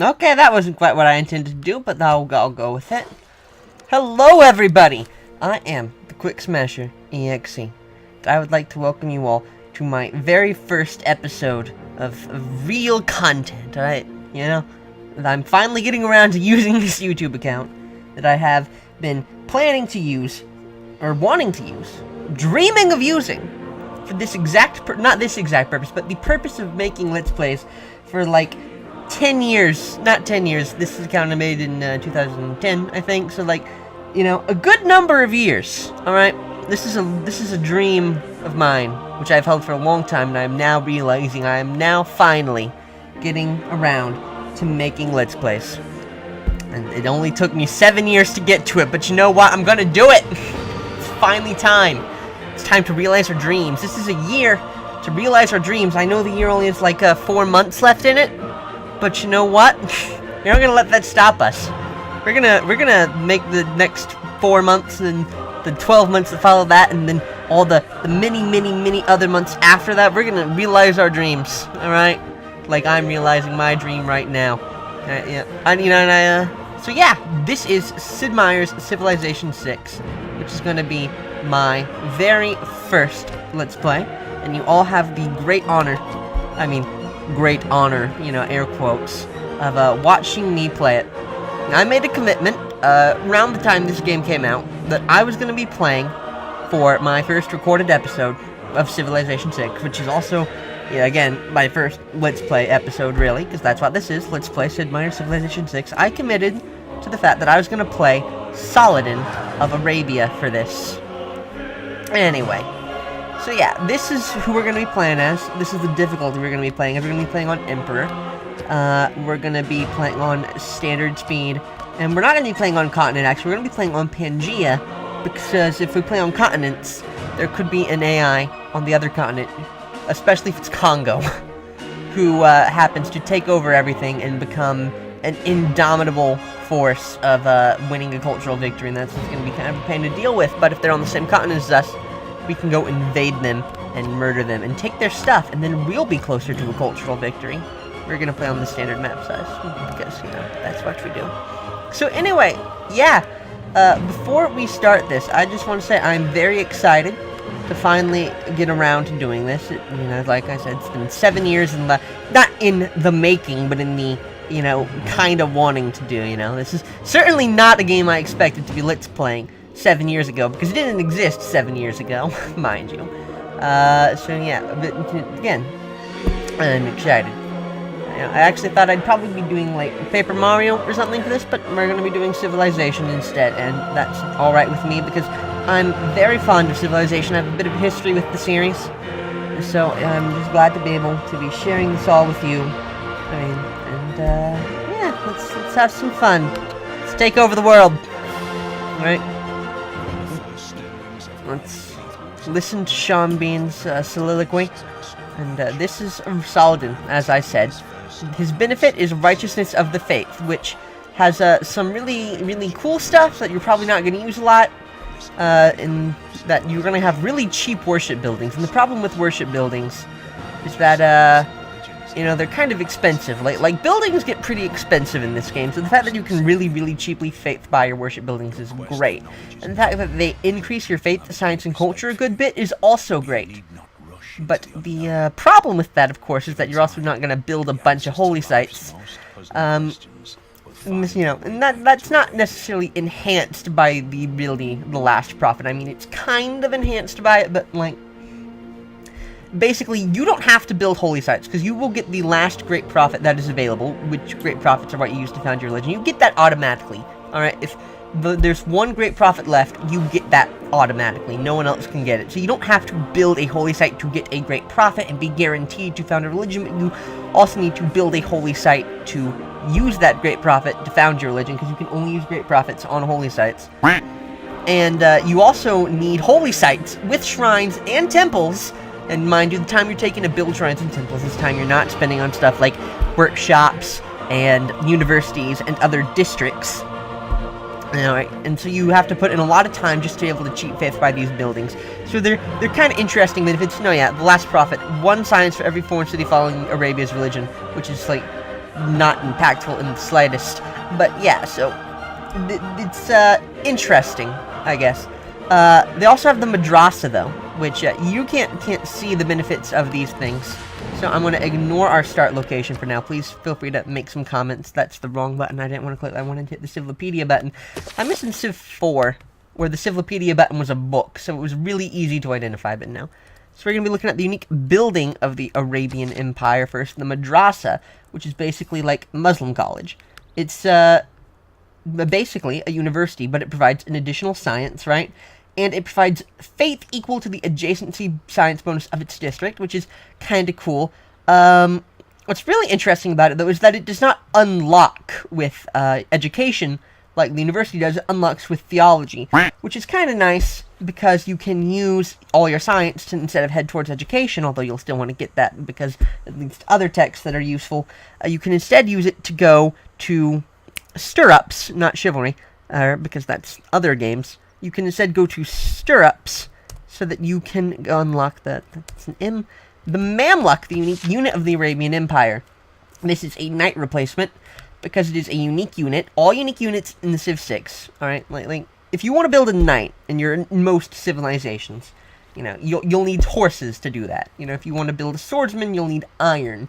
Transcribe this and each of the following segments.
Okay, that wasn't quite what I intended to do, but I'll go with it. Hello, everybody! I am the QuickSmasherEXE. I would like to welcome you all to my very first episode of real content, alright? You know, I'm finally getting around to using this YouTube account that I have been planning to use, or wanting to use, dreaming of using, for this exact, not this exact purpose, but the purpose of making Let's Plays for like 10 years, not 10 years, this account I made in 2010, I think, so like, you know, a good number of years, alright? This is a dream of mine, which I've held for a long time, and I'm now realizing I am now finally getting around to making Let's Plays. And it only took me 7 years to get to it, but you know what? I'm gonna do it! It's finally time. It's time to realize our dreams. This is a year to realize our dreams. I know the year only has like 4 months left in it, but you know what? We're not gonna let that stop us. We're gonna make the next 4 months and the 12 months that follow that, and then all the many other months after that. We're gonna realize our dreams. All right, like I'm realizing my dream right now. So yeah, this is Sid Meier's Civilization 6, which is gonna be my very first Let's Play, and you all have the great honor, you know, air quotes, of watching me play it. I made a commitment around the time this game came out that I was going to be playing for my first recorded episode of Civilization 6, which is also, yeah, again, my first Let's Play episode, really, because that's what this is, Let's Play Sid Meier's Civilization 6. I committed to the fact that I was going to play Saladin of Arabia for this. Anyway, so yeah, this is who we're going to be playing as. This is the difficulty we're going to be playing as. We're going to be playing on Emperor. We're going to be playing on Standard Speed. And we're not going to be playing on Continent, actually. We're going to be playing on Pangea. Because if we play on continents, there could be an AI on the other continent. Especially if it's Congo. Who happens to take over everything and become an indomitable force of winning a cultural victory. And that's going to be kind of a pain to deal with. But if they're on the same continent as us, we can go invade them and murder them and take their stuff, and then we'll be closer to a cultural victory. We're gonna play on the standard map size, because, you know, that's what we do. So anyway, yeah, before we start this, I just want to say I'm very excited to finally get around to doing this. You know, like I said, it's been 7 years in the, not in the making, but in the, you know, kind of wanting to do, you know. This is certainly not a game I expected to be Let's Playing 7 years ago, because it didn't exist 7 years ago, mind you. So yeah, but again, I'm excited. You know, I actually thought I'd probably be doing like Paper Mario or something for this, but we're going to be doing Civilization instead, and that's alright with me, because I'm very fond of Civilization. I have a bit of history with the series, so I'm just glad to be able to be sharing this all with you. Yeah, let's have some fun. Let's take over the world. Alright? Let's listen to Sean Bean's soliloquy. And this is Saladin, as I said. His benefit is Righteousness of the Faith, which has some really cool stuff that you're probably not going to use a lot. In that you're going to have really cheap worship buildings. And the problem with worship buildings is that, you know, they're kind of expensive. Like buildings get pretty expensive in this game, so the fact that you can really cheaply faith buy your worship buildings is great. And the fact that they increase your faith, science, and culture a good bit is also great. But the problem with that, of course, is that you're also not going to build a bunch of holy sites. You know, and that's not necessarily enhanced by the last prophet. I mean, it's kind of enhanced by it, but like, basically, you don't have to build holy sites, because you will get the last great prophet that is available, which great prophets are what you use to found your religion. You get that automatically, alright? If there's one great prophet left, you get that automatically. No one else can get it. So you don't have to build a holy site to get a great prophet and be guaranteed to found a religion, but you also need to build a holy site to use that great prophet to found your religion, because you can only use great prophets on holy sites. And you also need holy sites with shrines and temples. And mind you, the time you're taking to build shrines and temples is time you're not spending on stuff like workshops and universities and other districts. Alright, and so you have to put in a lot of time just to be able to cheat faith by these buildings. So they're kind of interesting that if it's, the last prophet, one science for every foreign city following Arabia's religion, which is like not impactful in the slightest. But yeah, so it's interesting, I guess. They also have the madrasa, though, which you can't see the benefits of these things. So I'm going to ignore our start location for now. Please feel free to make some comments. That's the wrong button. I didn't want to click. I wanted to hit the Civilopedia button. I'm missing Civ 4, where the Civilopedia button was a book, so it was really easy to identify, but no. So we're going to be looking at the unique building of the Arabian Empire first, the madrasa, which is basically like Muslim college. It's basically a university, but it provides an additional science, right? And it provides faith equal to the adjacency science bonus of its district, which is kind of cool. What's really interesting about it, though, is that it does not unlock with education like the university does. It unlocks with theology, which is kind of nice because you can use all your science to, instead of head towards education, although you'll still want to get that because it leads to other texts that are useful. You can instead use it to go to stirrups, not chivalry, because that's other games. You can instead go to stirrups so that you can unlock that's an M. The Mamluk, the unique unit of the Arabian Empire. This is a knight replacement because it is a unique unit. All unique units in the Civ 6, alright? Like, if you want to build a knight in your most civilizations, you know, you'll need horses to do that. You know, if you want to build a swordsman, you'll need iron.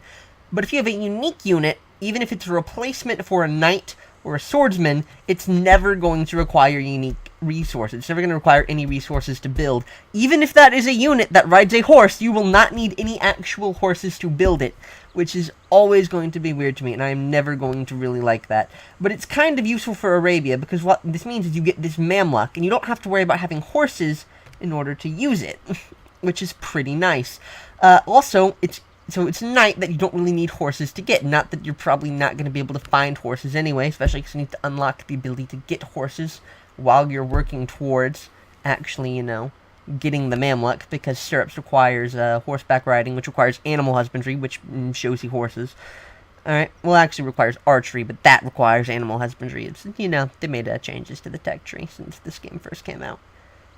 But if you have a unique unit, even if it's a replacement for a knight or a swordsman, it's never going to require unique resources. It's never going to require any resources to build. Even if that is a unit that rides a horse, you will not need any actual horses to build it, which is always going to be weird to me, and I am never going to really like that. But it's kind of useful for Arabia, because what this means is you get this Mamluk, and you don't have to worry about having horses in order to use it, which is pretty nice. Also, it's a knight that you don't really need horses to get. Not that you're probably not going to be able to find horses anyway, especially because you need to unlock the ability to get horses while you're working towards actually, you know, getting the Mamluk, because stirrups requires horseback riding, which requires animal husbandry, which shows you horses. Alright, well, actually requires archery, but that requires animal husbandry. It's, you know, they made changes to the tech tree since this game first came out.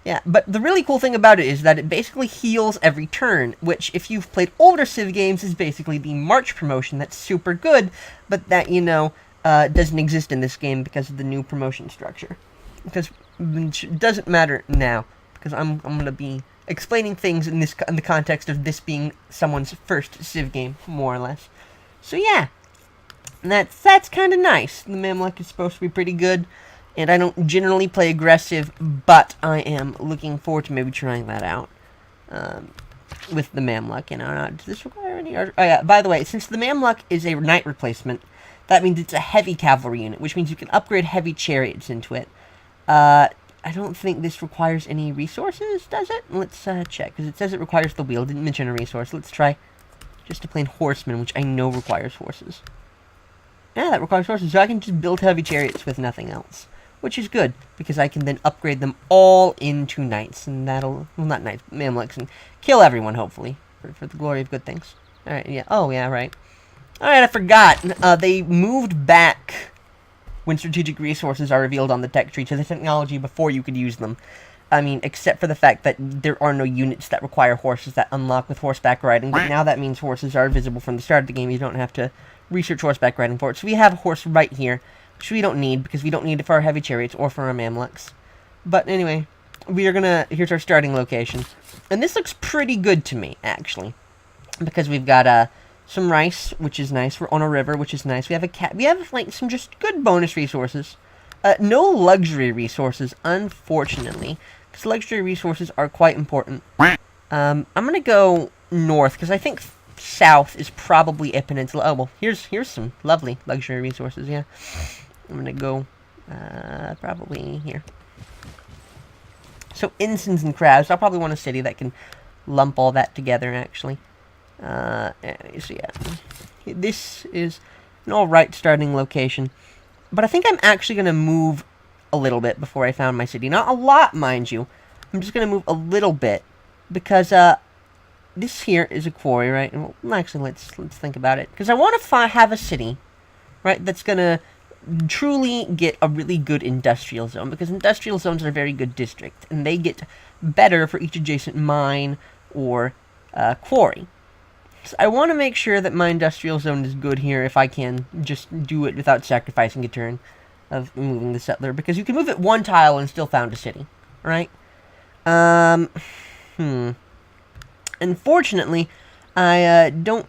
Yeah, but the really cool thing about it is that it basically heals every turn, which, if you've played older Civ games, is basically the March promotion that's super good, but that, you know, doesn't exist in this game because of the new promotion structure. Because it doesn't matter now, because I'm going to be explaining things in the context of this being someone's first Civ game, more or less. So yeah, that's kind of nice. The Mamluk is supposed to be pretty good. And I don't generally play aggressive, but I am looking forward to maybe trying that out with the Mamluk. You know, does this require any? Oh yeah. By the way, since the Mamluk is a knight replacement, that means it's a heavy cavalry unit, which means you can upgrade heavy chariots into it. I don't think this requires any resources, does it? Let's check, because it says it requires the wheel. It didn't mention a resource. Let's try just a plain horseman, which I know requires horses. Yeah, that requires horses, so I can just build heavy chariots with nothing else. Which is good, because I can then upgrade them all into knights, and that'll, well, not knights, but Mamluks, and kill everyone, hopefully, for the glory of good things. Alright, yeah, oh, yeah, right. Alright, I forgot, they moved back when strategic resources are revealed on the tech tree to the technology before you could use them. I mean, except for the fact that there are no units that require horses that unlock with horseback riding, but now that means horses are visible from the start of the game. You don't have to research horseback riding for it. So we have a horse right here, which we don't need, because we don't need it for our heavy chariots or for our Mamluks. But anyway, here's our starting location. And this looks pretty good to me, actually. Because we've got, some rice, which is nice. We're on a river, which is nice. We have a cat. We have, like, some just good bonus resources. No luxury resources, unfortunately. Because luxury resources are quite important. I'm gonna go north, because I think south is probably a peninsula. Oh, well, here's some lovely luxury resources, yeah. I'm gonna go, probably here. So, ensigns and crabs. I'll probably want a city that can lump all that together, actually. So yeah. This is an alright starting location. But I think I'm actually gonna move a little bit before I found my city. Not a lot, mind you. I'm just gonna move a little bit. Because, this here is a quarry, right? Well, actually, let's think about it. Because I want to have a city, right, that's gonna truly get a really good industrial zone, because industrial zones are a very good district, and they get better for each adjacent mine or quarry. I want to make sure that my industrial zone is good here if I can just do it without sacrificing a turn of moving the settler, because you can move it one tile and still found a city, right? Unfortunately, I don't...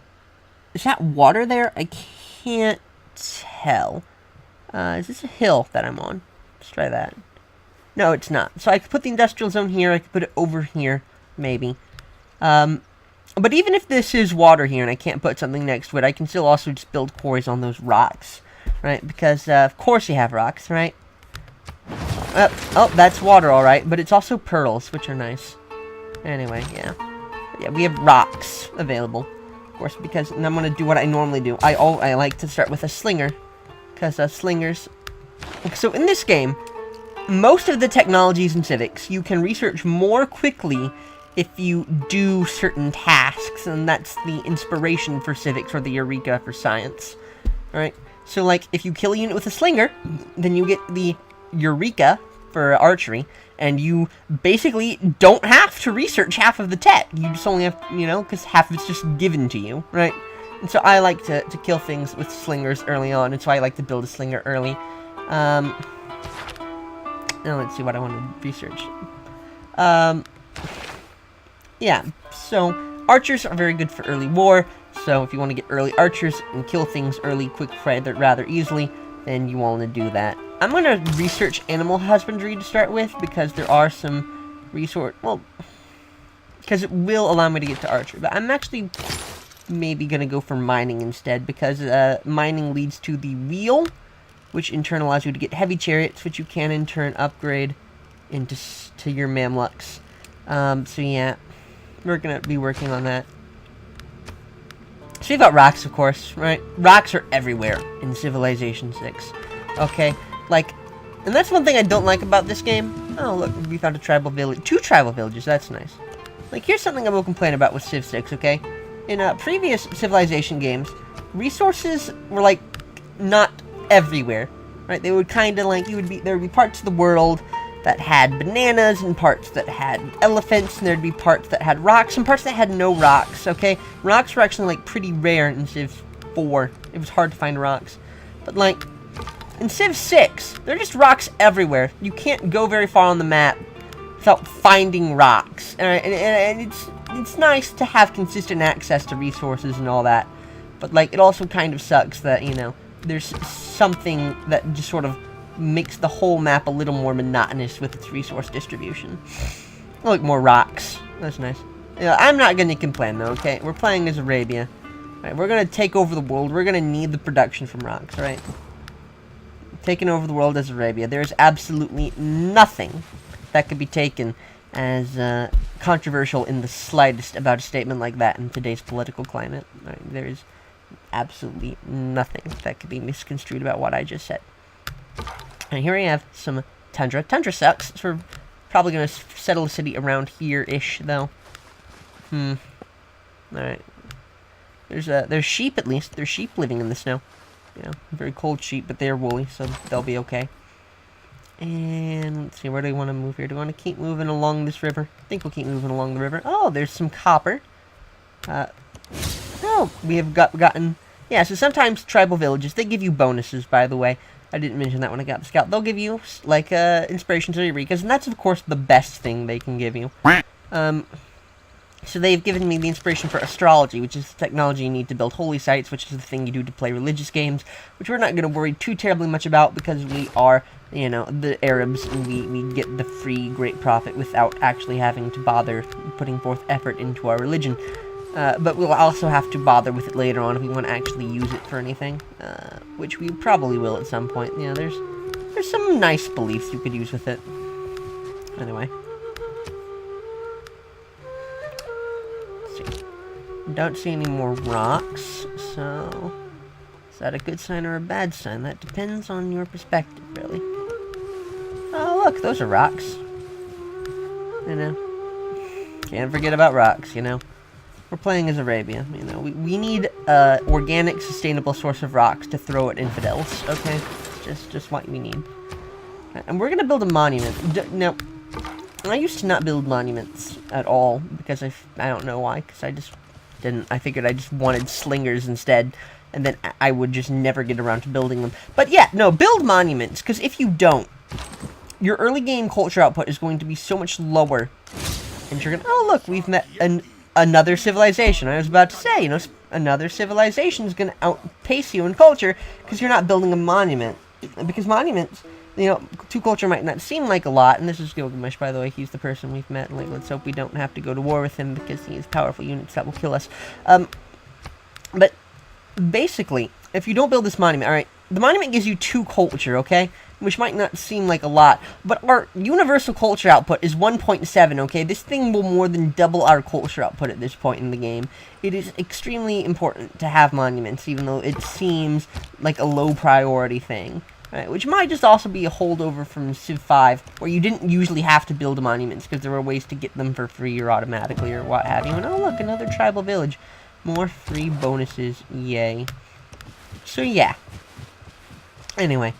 Is that water there? I can't tell. Is this a hill that I'm on? Let's try that. No, it's not. So I could put the industrial zone here. I could put it over here, maybe. But even if this is water here and I can't put something next to it, I can still also just build quarries on those rocks, right? Because, of course you have rocks, right? Oh, that's water, alright. But it's also pearls, which are nice. Anyway, yeah. Yeah, we have rocks available. Of course, because I'm going to do what I normally do. I like to start with a slinger. Because slingers... So in this game, most of the technologies in civics, you can research more quickly if you do certain tasks, and that's the inspiration for civics, or the eureka for science. Alright? So, like, if you kill a unit with a slinger, then you get the eureka for archery, and you basically don't have to research half of the tech. You just only have, you know, because half of it's just given to you, right? And so I like to kill things with slingers early on, and so I like to build a slinger early. Now let's see what I want to research. Yeah, so archers are very good for early war, so if you want to get early archers and kill things early, quick, rather easily, then you want to do that. I'm going to research animal husbandry to start with, because there are some because it will allow me to get to archer, but I'm actually maybe going to go for mining instead, because mining leads to the wheel, which in turn allows you to get heavy chariots, which you can in turn upgrade into your Mamluks. So yeah, we're going to be working on that. So you've got rocks, of course, right? Rocks are everywhere in Civilization 6. Okay, like, and that's one thing I don't like about this game. Oh, look, we found a tribal village. 2 tribal villages, that's nice. Like, here's something I will complain about with Civ 6, okay? In previous Civilization games, resources were, like, not everywhere, right? They would kind of, like, there would be parts of the world that had bananas, and parts that had elephants, and there'd be parts that had rocks, and parts that had no rocks, okay? Rocks were actually, like, pretty rare in Civ 4. It was hard to find rocks. But, like, in Civ 6, there are just rocks everywhere. You can't go very far on the map without finding rocks. And it's nice to have consistent access to resources and all that. But, like, it also kind of sucks that, you know, there's something that just sort of makes the whole map a little more monotonous with its resource distribution. Look, more rocks. That's nice. Yeah, I'm not going to complain, though, okay? We're playing as Arabia. Right, we're going to take over the world. We're going to need the production from rocks, right? Taking over the world as Arabia. There's absolutely nothing that could be taken as controversial in the slightest about a statement like that in today's political climate. Right? There is absolutely nothing that could be misconstrued about what I just said. And here we have some tundra. Tundra sucks, so we're probably going to settle a city around here-ish, though. Alright. There's sheep, at least. There's sheep living in the snow. Yeah, very cold sheep, but they're woolly, so they'll be okay. And let's see, where do we want to move here? Do we want to keep moving along this river? I think we'll keep moving along the river. Oh, there's some copper. Oh, we have gotten... Yeah, so sometimes tribal villages, they give you bonuses, by the way. I didn't mention that when I got the scout. They'll give you, like, inspirations or eurekas, and that's, of course, the best thing they can give you. So they've given me the inspiration for astrology, which is the technology you need to build holy sites, which is the thing you do to play religious games, which we're not going to worry too terribly much about, because we are, you know, the Arabs, and we get the free great profit without actually having to bother putting forth effort into our religion. But we'll also have to bother with it later on if we want to actually use it for anything, which we probably will at some point. You know, there's some nice beliefs you could use with it. Anyway. Let's see. Don't see any more rocks, so... Is that a good sign or a bad sign? That depends on your perspective, really. Oh, look, those are rocks. You know. Can't forget about rocks, you know. We're playing as Arabia, you know. We need an organic, sustainable source of rocks to throw at infidels, okay? Just what we need. And we're gonna build a monument. Now, I used to not build monuments at all, because I don't know why, because I just I figured I just wanted slingers instead, and then I would just never get around to building them. But yeah, no, build monuments, because if you don't, your early game culture output is going to be so much lower. And you're gonna, oh look, we've met another civilization. I was about to say, you know, another civilization is gonna outpace you in culture, because you're not building a monument. Because monuments, you know, to culture might not seem like a lot, and this is Gilgamesh, by the way, he's the person we've met, and like, let's hope we don't have to go to war with him, because he has powerful units that will kill us. But basically, if you don't build this monument, alright, the monument gives you 2 culture, okay? Which might not seem like a lot, but our universal culture output is 1.7, okay? This thing will more than double our culture output at this point in the game. It is extremely important to have monuments, even though it seems like a low priority thing. Right, which might just also be a holdover from Civ 5, where you didn't usually have to build monuments, because there were ways to get them for free or automatically or what have you. And oh look, another tribal village. More free bonuses, yay. So yeah. Anyway.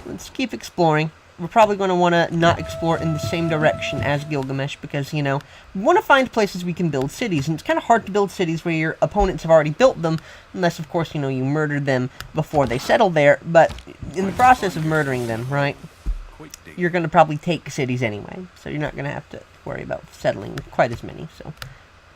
Let's keep exploring. We're probably going to want to not explore in the same direction as Gilgamesh, because, you know, we want to find places we can build cities, and it's kind of hard to build cities where your opponents have already built them, unless, of course, you know, you murdered them before they settled there, but in the process of murdering them, right, you're going to probably take cities anyway, so you're not going to have to worry about settling quite as many, so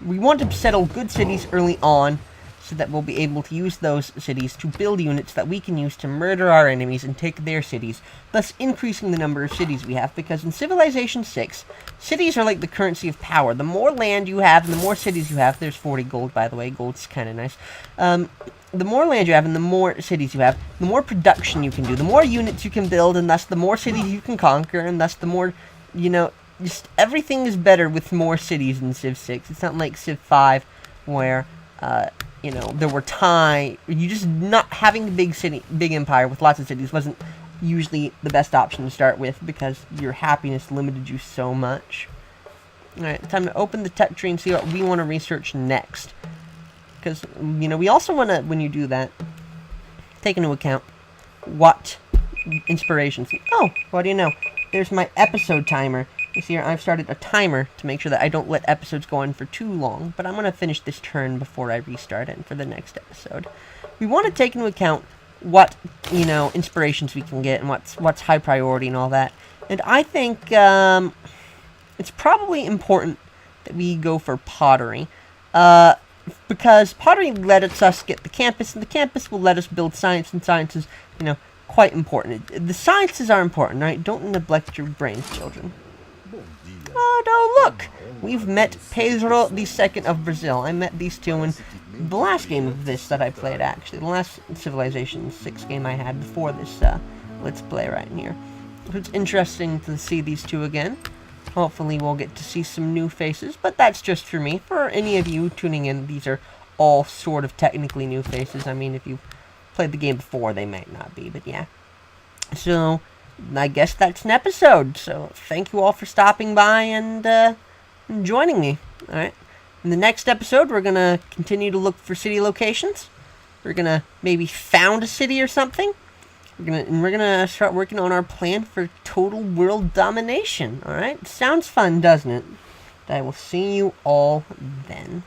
we want to settle good cities early on, so that we'll be able to use those cities to build units that we can use to murder our enemies and take their cities, thus increasing the number of cities we have, because in Civilization 6, cities are like the currency of power. The more land you have and the more cities you have, there's 40 gold, by the way, gold's kind of nice, the more land you have and the more cities you have, the more production you can do, the more units you can build, and thus the more cities you can conquer, and thus the more, you know, just everything is better with more cities in Civ 6. It's not like Civ 5, where, you know, there were you just not having a big empire with lots of cities wasn't usually the best option to start with, because your happiness limited you so much. Alright, it's time to open the tech tree and see what we want to research next. Because, you know, we also want to, when you do that, take into account what inspirations. Oh, what do you know? There's my episode timer. You see here, I've started a timer to make sure that I don't let episodes go on for too long, but I'm going to finish this turn before I restart it for the next episode. We want to take into account what, you know, inspirations we can get and what's high priority and all that. And I think it's probably important that we go for pottery, because pottery lets us get the campus, and the campus will let us build science, and science is, you know, quite important. The sciences are important, right? Don't neglect your brains, children. Oh, no, look! We've met Pedro II of Brazil. I met these two in the last game of this that I played, actually. The last Civilization 6 game I had before this Let's Play right here. It's interesting to see these two again. Hopefully we'll get to see some new faces, but that's just for me. For any of you tuning in, these are all sort of technically new faces. I mean, if you've played the game before, they might not be, but yeah. So I guess that's an episode. So thank you all for stopping by and joining me. Alright. In the next episode, we're going to continue to look for city locations. We're going to maybe found a city or something. We're gonna start working on our plan for total world domination. Alright? Sounds fun, doesn't it? I will see you all then.